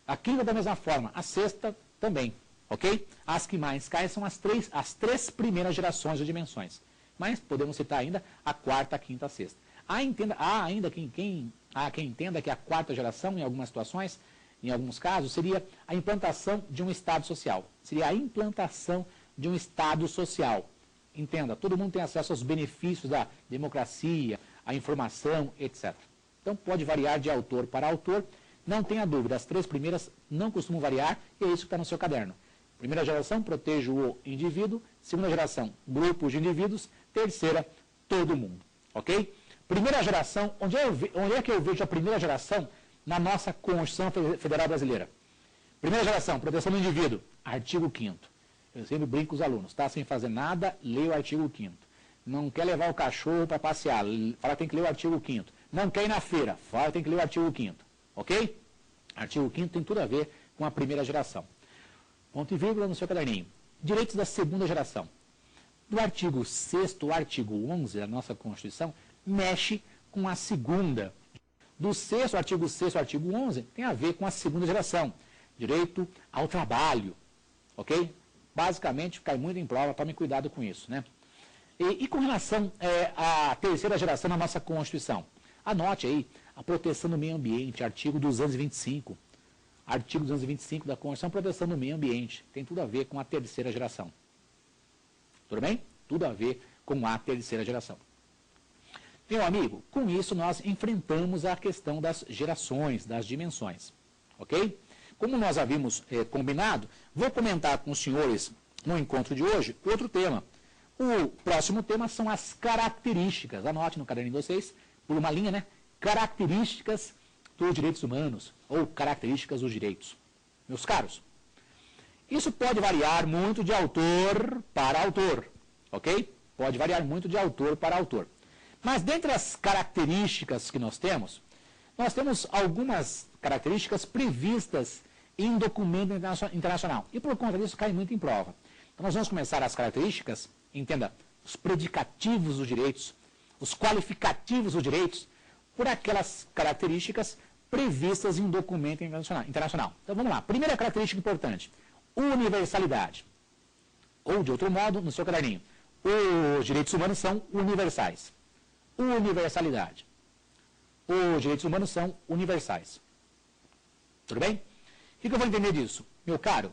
A quinta da mesma forma, a sexta também. Ok? As que mais caem são as três primeiras gerações de dimensões. Mas podemos citar ainda a quarta, a quinta, a sexta. Há ainda quem entenda que a quarta geração, em algumas situações, em alguns casos, seria a implantação de um Estado social. Seria a implantação de um Estado social. Entenda, todo mundo tem acesso aos benefícios da democracia, à informação, etc. Então, pode variar de autor para autor. Não tenha dúvida, as 3 primeiras não costumam variar e é isso que está no seu caderno. Primeira geração, protejo o indivíduo. Segunda geração, grupos de indivíduos. Terceira, todo mundo. Ok? Primeira geração, onde é que eu vejo a primeira geração na nossa Constituição Federal Brasileira? Primeira geração, proteção do indivíduo, artigo 5º. Eu sempre brinco com os alunos, está sem fazer nada, lê o artigo 5º. Não quer levar o cachorro para passear, fala que tem que ler o artigo 5º. Não quer ir na feira, fala que tem que ler o artigo 5º. Ok? Artigo 5º tem tudo a ver com a primeira geração. Ponto e vírgula no seu caderninho. Direitos da segunda geração. Do artigo 6º ao artigo 11 da nossa Constituição, mexe com a segunda. Do 6º, artigo 6º ao artigo 11, tem a ver com a segunda geração. Direito ao trabalho. Ok? Basicamente, cai muito em prova, tome cuidado com isso, né? E com relação à terceira geração na nossa Constituição, anote aí a proteção do meio ambiente, artigo 225. Artigo 225 da Constituição, proteção do meio ambiente. Tem tudo a ver com a terceira geração. Tudo bem? Tudo a ver com a terceira geração. Meu amigo, com isso nós enfrentamos a questão das gerações, das dimensões. Ok? Como nós havíamos combinado, vou comentar com os senhores no encontro de hoje outro tema. O próximo tema são as características. Anote no caderninho de vocês, por uma linha, né? Características dos direitos humanos ou características dos direitos. Meus caros, isso pode variar muito de autor para autor, ok? Pode variar muito de autor para autor. Mas dentre as características que nós temos algumas características previstas em documento internacional. E por conta disso cai muito em prova. Então nós vamos começar as características, entenda, os predicativos dos direitos, os qualificativos dos direitos, por aquelas características previstas em documento internacional. Então vamos lá. Primeira característica importante, universalidade. Ou de outro modo, no seu caderninho, os direitos humanos são universais. Universalidade. Os direitos humanos são universais. Tudo bem? O que eu vou entender disso? Meu caro,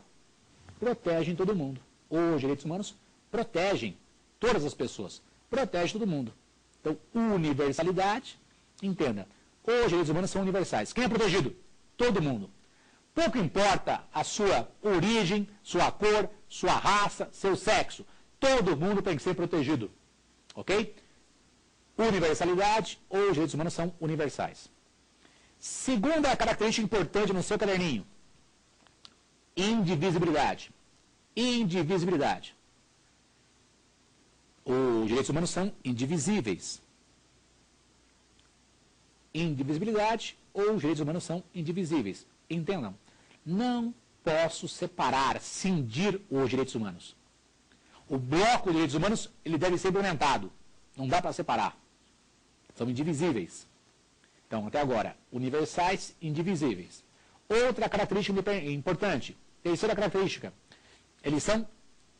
protegem todo mundo. Os direitos humanos protegem todas as pessoas. Protegem todo mundo. Então, universalidade, entenda, os direitos humanos são universais. Quem é protegido? Todo mundo. Pouco importa a sua origem, sua cor, sua raça, seu sexo. Todo mundo tem que ser protegido. Ok? Universalidade, os direitos humanos são universais. Segunda característica importante no seu caderninho, indivisibilidade. Indivisibilidade. Os direitos humanos são indivisíveis. Indivisibilidade ou os direitos humanos são indivisíveis. Entendam, não posso separar, cindir os direitos humanos. O bloco de direitos humanos ele deve ser implementado. Não dá para separar. São indivisíveis. Então, até agora, universais, indivisíveis. Outra característica importante, terceira característica, eles são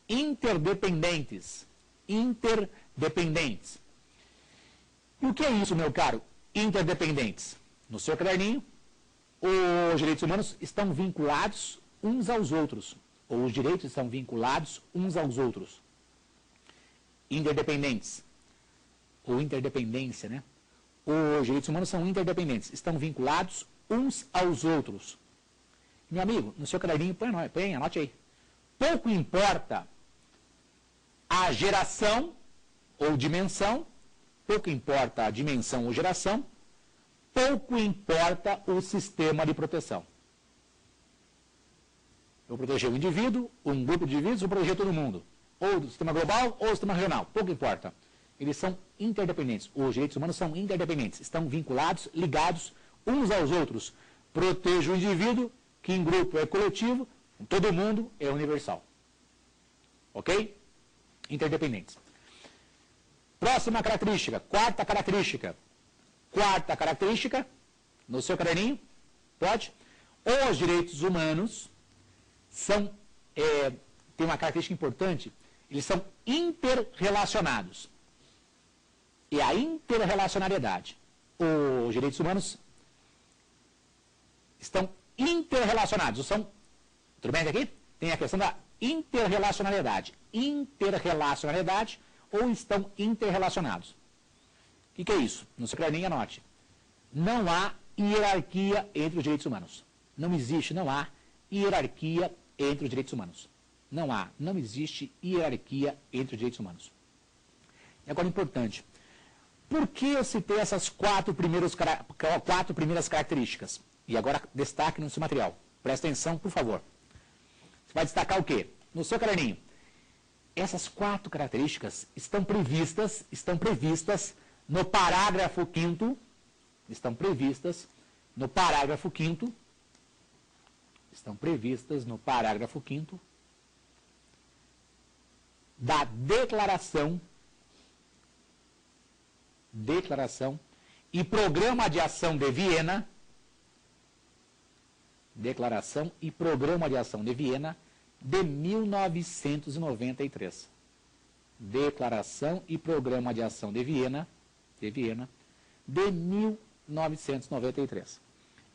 interdependentes. Interdependentes. E o que é isso, meu caro? Interdependentes. No seu caderninho, os direitos humanos estão vinculados uns aos outros. Ou os direitos estão vinculados uns aos outros. Interdependentes. Ou interdependência, né? Os direitos humanos são interdependentes. Estão vinculados uns aos outros. Meu amigo, no seu caderninho, põe, anote aí. Pouco importa a geração ou dimensão, pouco importa a dimensão ou geração, pouco importa o sistema de proteção. Eu vou proteger o indivíduo, um grupo de indivíduos, vou proteger todo mundo. Ou do sistema global ou do sistema regional, pouco importa. Eles são interdependentes. Os direitos humanos são interdependentes. Estão vinculados, ligados uns aos outros. Proteja o indivíduo, que em grupo é coletivo, todo mundo é universal. Ok? Interdependentes. Próxima característica, quarta característica. Quarta característica, no seu caderninho, pode? Os direitos humanos são, tem uma característica importante, eles são interrelacionados. E a interrelacionalidade. Os direitos humanos estão interrelacionados. Tudo bem aqui? Tem a questão da interrelacionalidade. Interrelacionalidade ou estão interrelacionados. O que é isso? No seu caderninho anote. Não há hierarquia entre os direitos humanos. Não existe, não há hierarquia entre os direitos humanos. Não existe hierarquia entre os direitos humanos. E agora, importante, por que eu citei essas quatro primeiras características? E agora, destaque no seu material. Presta atenção, por favor. Você vai destacar o quê? No seu caderninho. Essas quatro características estão previstas no parágrafo 5º, estão previstas no parágrafo 5º da Declaração e Programa de Ação de Viena, Declaração e Programa de Ação de Viena de 1993. Declaração e Programa de Ação de Viena de 1993.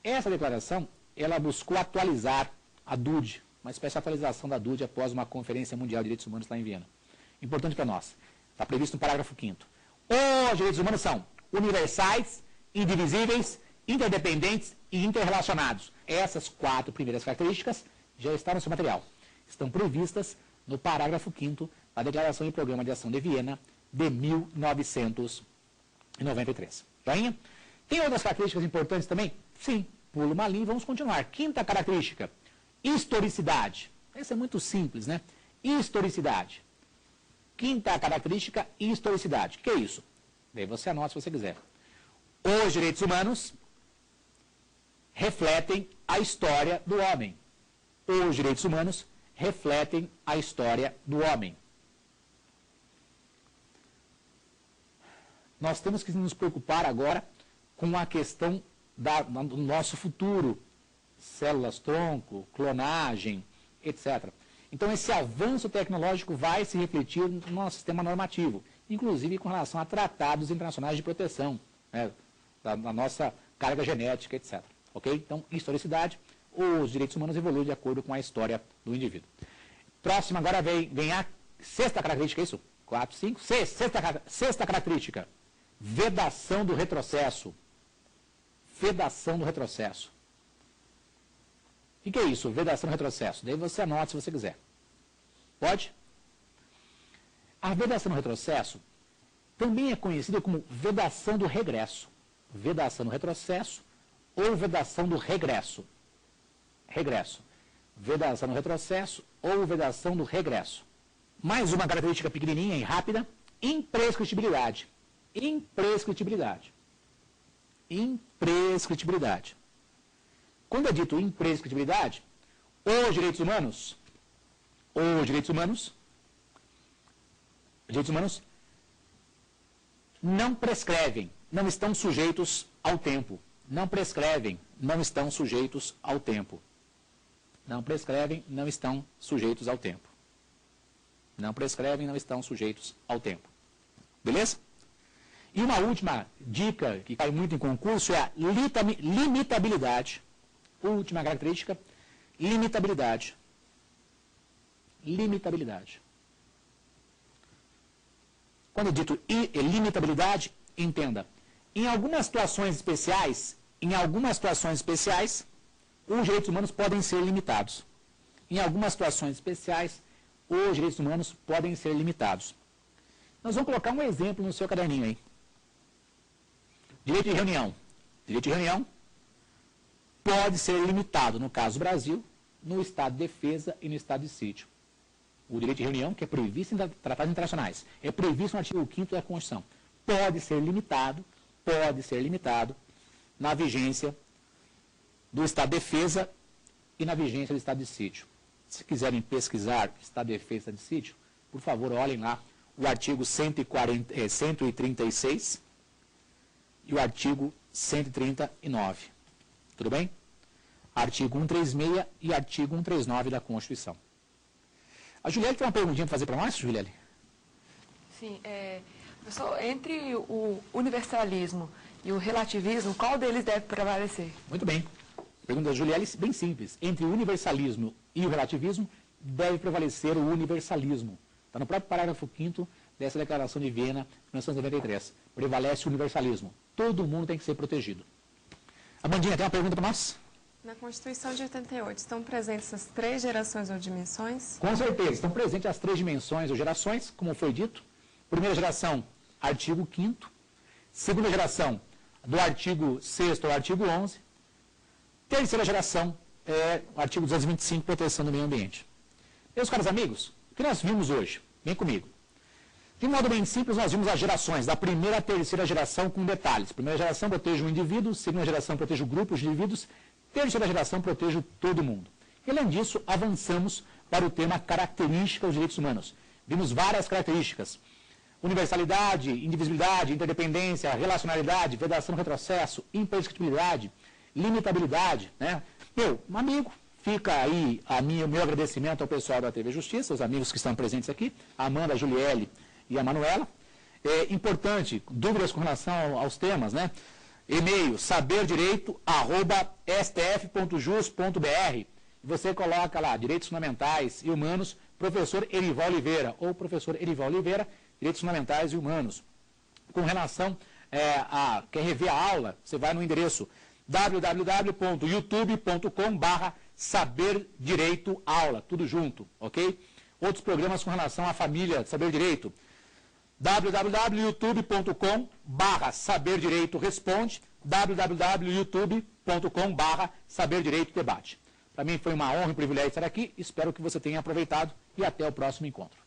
Essa declaração, ela buscou atualizar a DUD, uma espécie de atualização da DUD após uma Conferência Mundial de Direitos Humanos lá em Viena. Importante para nós. Está previsto no parágrafo 5º. Os direitos humanos são universais, indivisíveis, interdependentes e interrelacionados. Essas quatro primeiras características já estão no seu material. Estão previstas no parágrafo 5º da Declaração e Programa de Ação de Viena de 1993. Joinha? Tem outras características importantes também? Sim. Pula uma linha e vamos continuar. Quinta característica, historicidade. Essa é muito simples, né? Historicidade. Quinta característica, historicidade. O que é isso? Daí você anota se você quiser. Os direitos humanos refletem a história do homem. Os direitos humanos refletem a história do homem. Nós temos que nos preocupar agora com a questão do nosso futuro. Células-tronco, clonagem, etc. Então, esse avanço tecnológico vai se refletir no nosso sistema normativo, inclusive com relação a tratados internacionais de proteção, né, da nossa carga genética, etc. Ok? Então, historicidade, os direitos humanos evoluem de acordo com a história do indivíduo. Próximo agora vem a sexta característica, é isso? 4, 5, 6. Sexta característica, vedação do retrocesso. Vedação do retrocesso. O que é isso? Vedação do retrocesso. Daí você anota se você quiser. Pode? A vedação do retrocesso também é conhecida como vedação do regresso. Vedação do retrocesso ou vedação do regresso. Regresso. Vedação do retrocesso ou vedação do regresso. Mais uma característica pequenininha e rápida. Imprescritibilidade. Imprescritibilidade. Imprescritibilidade. Quando é dito imprescritibilidade, os direitos humanos não prescrevem, não estão sujeitos ao tempo. Não prescrevem, não estão sujeitos ao tempo. Não prescrevem, não estão sujeitos ao tempo. Não prescrevem, não estão sujeitos ao tempo. Beleza? E uma última dica que cai muito em concurso é a limitabilidade. Última característica, limitabilidade. Limitabilidade. Quando é dito limitabilidade, entenda, em algumas situações especiais, os direitos humanos podem ser limitados. Em algumas situações especiais, os direitos humanos podem ser limitados. Nós vamos colocar um exemplo no seu caderninho aí. Direito de reunião. Direito de reunião pode ser limitado, no caso do Brasil, no estado de defesa e no estado de sítio. O direito de reunião, que é previsto em tratados internacionais, é previsto no artigo 5º da Constituição, pode ser limitado na vigência do estado de defesa e na vigência do estado de sítio. Se quiserem pesquisar estado de defesa e estado de sítio, por favor, olhem lá o artigo 136 e o artigo 139. Tudo bem? Artigo 136 e artigo 139 da Constituição. A Juliele tem uma perguntinha para fazer para nós, Juliele? Sim, professor, entre o universalismo e o relativismo, qual deles deve prevalecer? Muito bem. Pergunta da Juliele, bem simples. Entre o universalismo e o relativismo, deve prevalecer o universalismo. Está no próprio parágrafo 5º dessa Declaração de Viena, 1993. Prevalece o universalismo. Todo mundo tem que ser protegido. Amandinha, tem uma pergunta para nós? Na Constituição de 88, estão presentes as 3 gerações ou dimensões? Com certeza, estão presentes as 3 dimensões ou gerações, como foi dito. Primeira geração, artigo 5º. Segunda geração, do artigo 6º ao artigo 11º. Terceira geração, o artigo 225, proteção do meio ambiente. Meus caros amigos, o que nós vimos hoje? Vem comigo. De modo bem simples, nós vimos as gerações, da primeira à terceira geração com detalhes. Primeira geração protege o indivíduo, segunda geração protege o grupo, os indivíduos, terceira geração protege todo mundo. E, além disso, avançamos para o tema características dos direitos humanos. Vimos várias características. Universalidade, indivisibilidade, interdependência, relacionalidade, vedação, retrocesso, imprescritibilidade, limitabilidade. Né? Meu amigo, fica aí o meu agradecimento ao pessoal da TV Justiça, os amigos que estão presentes aqui, a Amanda, a Juliele e a Manuela. Importante, dúvidas com relação aos temas, né? E-mail, saberdireito@stf.jus.br. Você coloca lá, Direitos Fundamentais e Humanos, professor Erival Oliveira, ou professor Erival Oliveira, Direitos Fundamentais e Humanos. Com relação quer rever a aula, você vai no endereço www.youtube.com/saberdireitoaula, tudo junto, ok? Outros programas com relação à família Saber Direito, www.youtube.com/saberdireito responde, www.youtube.com/saberdireito debate. Para mim foi uma honra e um privilégio estar aqui, espero que você tenha aproveitado e até o próximo encontro.